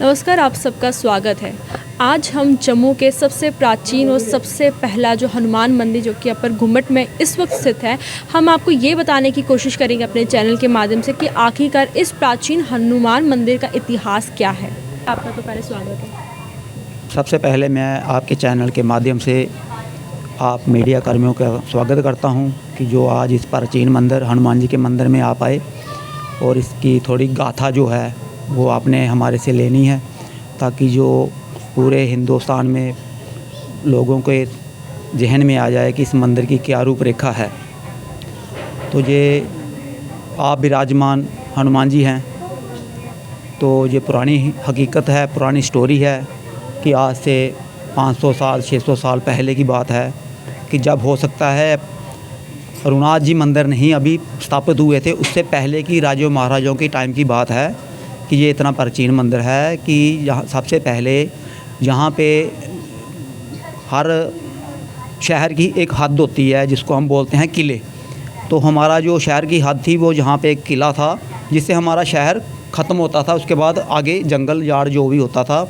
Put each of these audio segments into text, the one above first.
नमस्कार, आप सबका स्वागत है। आज हम जम्मू के सबसे प्राचीन और सबसे पहला जो हनुमान मंदिर जो कि अपर घुमट में इस वक्त स्थित है, हम आपको ये बताने की कोशिश करेंगे अपने चैनल के माध्यम से कि आखिरकार इस प्राचीन हनुमान मंदिर का इतिहास क्या है। आपका तो पहले स्वागत है। सबसे पहले मैं आपके चैनल के माध्यम से आप मीडिया कर्मियों का स्वागत करता हूं कि जो आज इस प्राचीन मंदिर हनुमान जी के मंदिर में आप आए और इसकी थोड़ी गाथा जो है वो आपने हमारे से लेनी है, ताकि जो पूरे हिंदुस्तान में लोगों के जहन में आ जाए कि इस मंदिर की क्या रूपरेखा है। तो ये आप विराजमान हनुमान जी हैं, तो ये पुरानी हकीकत है, पुरानी स्टोरी है कि आज से 500 साल 600 साल पहले की बात है कि जब हो सकता है रघुनाथ जी मंदिर नहीं अभी स्थापित हुए थे, उससे पहले की राजों महाराजों की टाइम की बात है कि ये इतना प्राचीन मंदिर है कि यहाँ सबसे पहले यहाँ पे हर शहर की एक हद होती है जिसको हम बोलते हैं किले। तो हमारा जो शहर की हद थी वो जहाँ पे एक किला था जिससे हमारा शहर ख़त्म होता था, उसके बाद आगे जंगल यार्ड जो भी होता था,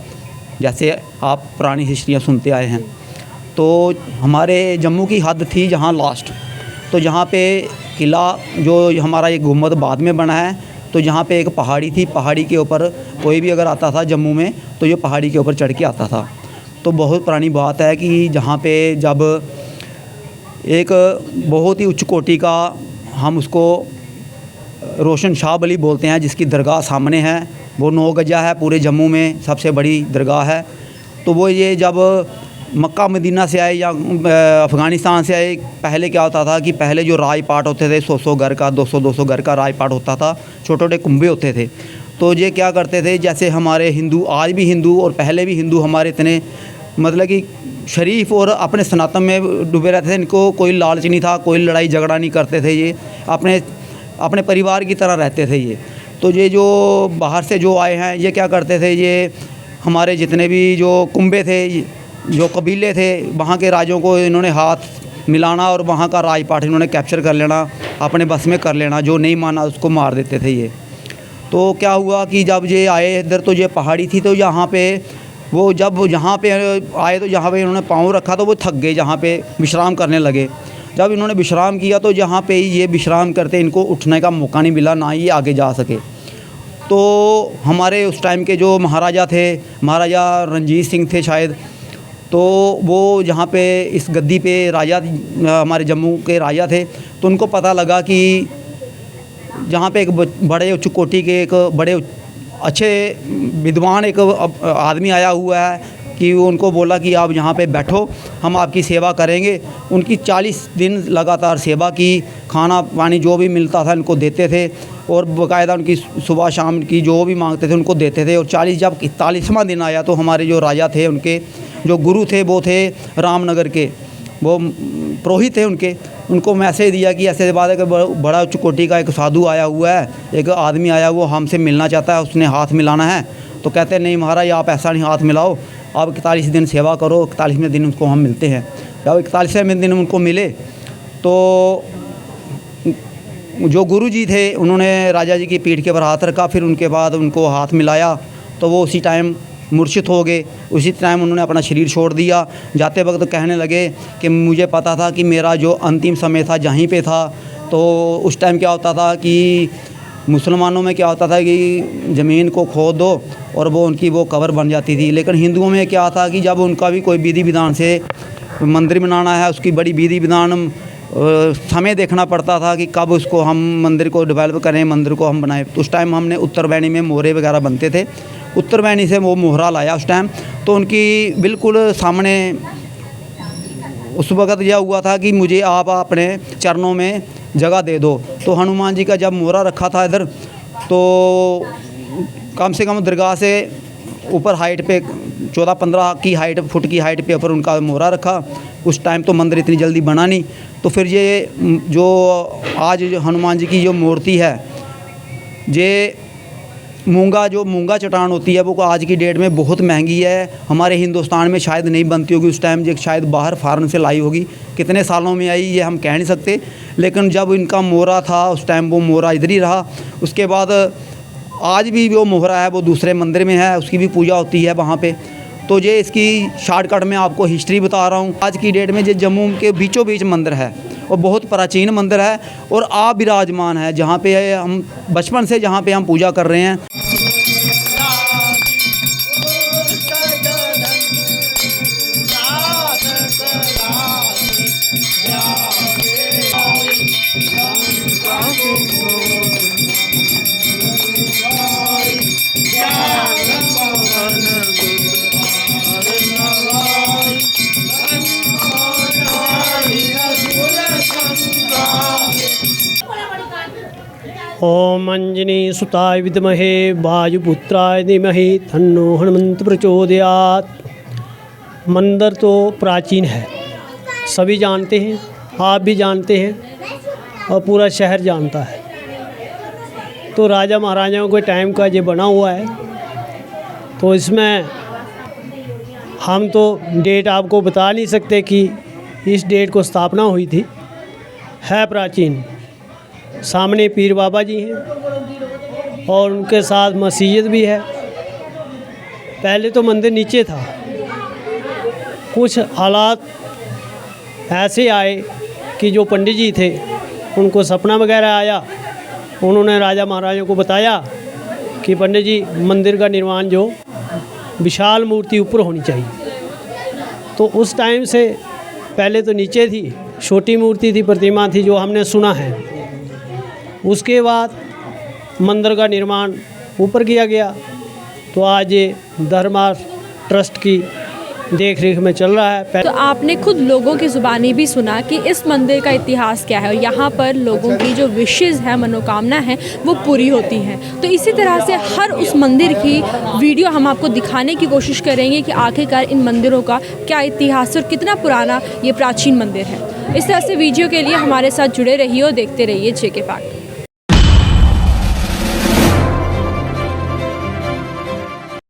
जैसे आप पुरानी हिस्ट्रियाँ सुनते आए हैं। तो हमारे जम्मू की हद थी जहाँ लास्ट, तो जहाँ पे किला जो हमारा एक गुम्बद बाद में बना है, तो जहाँ पे एक पहाड़ी थी, पहाड़ी के ऊपर कोई भी अगर आता था जम्मू में तो ये पहाड़ी के ऊपर चढ़ के आता था। तो बहुत पुरानी बात है कि जहाँ पे जब एक बहुत ही उच्च कोटि का, हम उसको रोशन शाह वली बोलते हैं, जिसकी दरगाह सामने है, वो 9 गजा है, पूरे जम्मू में सबसे बड़ी दरगाह है। तो वो ये जब मक्का मदीना से आए या अफ़गानिस्तान से आए, पहले क्या होता था कि पहले जो राजपाट होते थे 100-100 घर का 200-200 घर का राजपाट होता था, छोटे छोटे कुंभे होते थे। तो ये क्या करते थे, जैसे हमारे हिंदू आज भी हिंदू और पहले भी हिंदू हमारे इतने मतलब कि शरीफ और अपने सनातन में डूबे रहते थे, इनको कोई लालच नहीं था, कोई लड़ाई झगड़ा नहीं करते थे, ये अपने परिवार की तरह रहते थे ये। तो ये जो बाहर से जो आए हैं ये क्या करते थे, ये हमारे जितने भी जो कुंभे थे, जो कबीले थे, वहाँ के राजों को इन्होंने हाथ मिलाना और वहाँ का राजपाट इन्होंने कैप्चर कर लेना, अपने बस में कर लेना, जो नहीं माना उसको मार देते थे ये। तो क्या हुआ कि जब ये आए इधर, तो ये पहाड़ी थी, तो यहाँ पे वो जब यहाँ पे आए तो यहाँ पे इन्होंने पाँव रखा तो वो थक गए, जहाँ पे विश्राम करने लगे। जब इन्होंने विश्राम किया तो जहाँ पे ये विश्राम करते इनको उठने का मौका नहीं मिला, ना ही आगे जा सके। तो हमारे उस टाइम के जो महाराजा थे, महाराजा रणजीत सिंह थे शायद, तो वो जहाँ पे इस गद्दी पे राजा हमारे जम्मू के राजा थे, तो उनको पता लगा कि जहाँ पे एक बड़े उच्च कोटि के एक बड़े अच्छे विद्वान एक आदमी आया हुआ है, कि वो उनको बोला कि आप यहाँ पे बैठो, हम आपकी सेवा करेंगे। उनकी 40 दिन लगातार सेवा की, खाना पानी जो भी मिलता था इनको देते थे, और बाकायदा उनकी सुबह शाम की जो भी मांगते थे उनको देते थे। और 40 जब 41वां दिन आया तो हमारे जो राजा थे, उनके जो गुरु थे वो थे रामनगर के, वो पुरोहित थे उनको मैसेज दिया कि ऐसे बात है कि बड़ा उच्च कोटि का एक साधु आया हुआ है, एक आदमी आया हुआ हमसे मिलना चाहता है, उसने हाथ मिलाना है। तो कहते हैं नहीं महाराज, आप ऐसा नहीं हाथ मिलाओ, आप 41 दिन सेवा करो, 41वें दिन उनको हम मिलते हैं। जब 41वें दिन उनको मिले तो जो गुरु जी थे उन्होंने राजा जी की पीठ के ऊपर हाथ रखा, फिर उनके बाद उनको हाथ मिलाया तो वो उसी टाइम मूर्छित हो गए। उसी टाइम उन्होंने अपना शरीर छोड़ दिया। जाते वक्त तो कहने लगे कि मुझे पता था कि मेरा जो अंतिम समय था जहीं पे था। तो उस टाइम क्या होता था कि मुसलमानों में क्या होता था कि ज़मीन को खोद दो और वो उनकी वो कब्र बन जाती थी, लेकिन हिंदुओं में क्या था कि जब उनका भी कोई विधि विधान से मंदिर बनाना है, उसकी बड़ी विधि विधान समय देखना पड़ता था कि कब उसको हम मंदिर को डेवलप करें, मंदिर को हम बनाएं। तो उस टाइम हमने उत्तरवैनी में मोहरे वगैरह बनते थे, उत्तरवैनी से वो मोहरा लाया उस टाइम। तो उनकी बिल्कुल सामने उस वक़्त यह हुआ था कि मुझे आप अपने चरणों में जगह दे दो। तो हनुमान जी का जब मोहरा रखा था इधर, तो कम से कम दरगाह से ऊपर हाइट पे 14-15 की हाइट फुट की हाइट पे ऊपर उनका मोहरा रखा। उस टाइम तो मंदिर इतनी जल्दी बना नहीं। तो फिर ये जो आज हनुमान जी की जो मूर्ति है, ये मूंगा चट्टान होती है, वो आज की डेट में बहुत महंगी है। हमारे हिंदुस्तान में शायद नहीं बनती होगी, उस टाइम जो शायद बाहर फॉरेन से लाई होगी, कितने सालों में आई ये हम कह नहीं सकते। लेकिन जब इनका मोहरा था उस टाइम वो मोहरा इधर ही रहा। उसके बाद आज भी वो मोहरा है वो दूसरे मंदिर में है, उसकी भी पूजा होती है वहाँ पे। तो ये इसकी शॉर्टकट में आपको हिस्ट्री बता रहा हूँ। आज की डेट में ये जम्मू के बीचों बीच मंदिर है और बहुत प्राचीन मंदिर है और आप विराजमान है जहाँ पे हम बचपन से जहाँ पे हम पूजा कर रहे हैं। ओम अंजनी सुताय विद्महे वायुपुत्राय धीमहि तन्नो हनुमंत प्रचोदयात्। मंदिर तो प्राचीन है, सभी जानते हैं, आप भी जानते हैं और पूरा शहर जानता है। तो राजा महाराजाओं के टाइम का ये बना हुआ है। तो इसमें हम तो डेट आपको बता नहीं सकते कि इस डेट को स्थापना हुई थी। है प्राचीन। सामने पीर बाबा जी हैं और उनके साथ मस्जिद भी है। पहले तो मंदिर नीचे था, कुछ हालात ऐसे आए कि जो पंडित जी थे उनको सपना वगैरह आया। उन्होंने राजा महाराजाओं को बताया कि पंडित जी मंदिर का निर्माण जो विशाल मूर्ति ऊपर होनी चाहिए। तो उस टाइम से पहले तो नीचे थी, छोटी मूर्ति थी, प्रतिमा थी, जो हमने सुना है। उसके बाद मंदिर का निर्माण ऊपर किया गया। तो आज ये धर्मा ट्रस्ट की देख रेख में चल रहा है। तो आपने खुद लोगों की ज़ुबानी भी सुना कि इस मंदिर का इतिहास क्या है और यहाँ पर लोगों की जो विशेज़ है, मनोकामना है, वो पूरी होती हैं। तो इसी तरह से हर उस मंदिर की वीडियो हम आपको दिखाने की कोशिश करेंगे कि आखिरकार इन मंदिरों का क्या इतिहास और कितना पुराना ये प्राचीन मंदिर है। इस तरह से वीडियो के लिए हमारे साथ जुड़े रहिए और देखते रहिए JK पार्ट।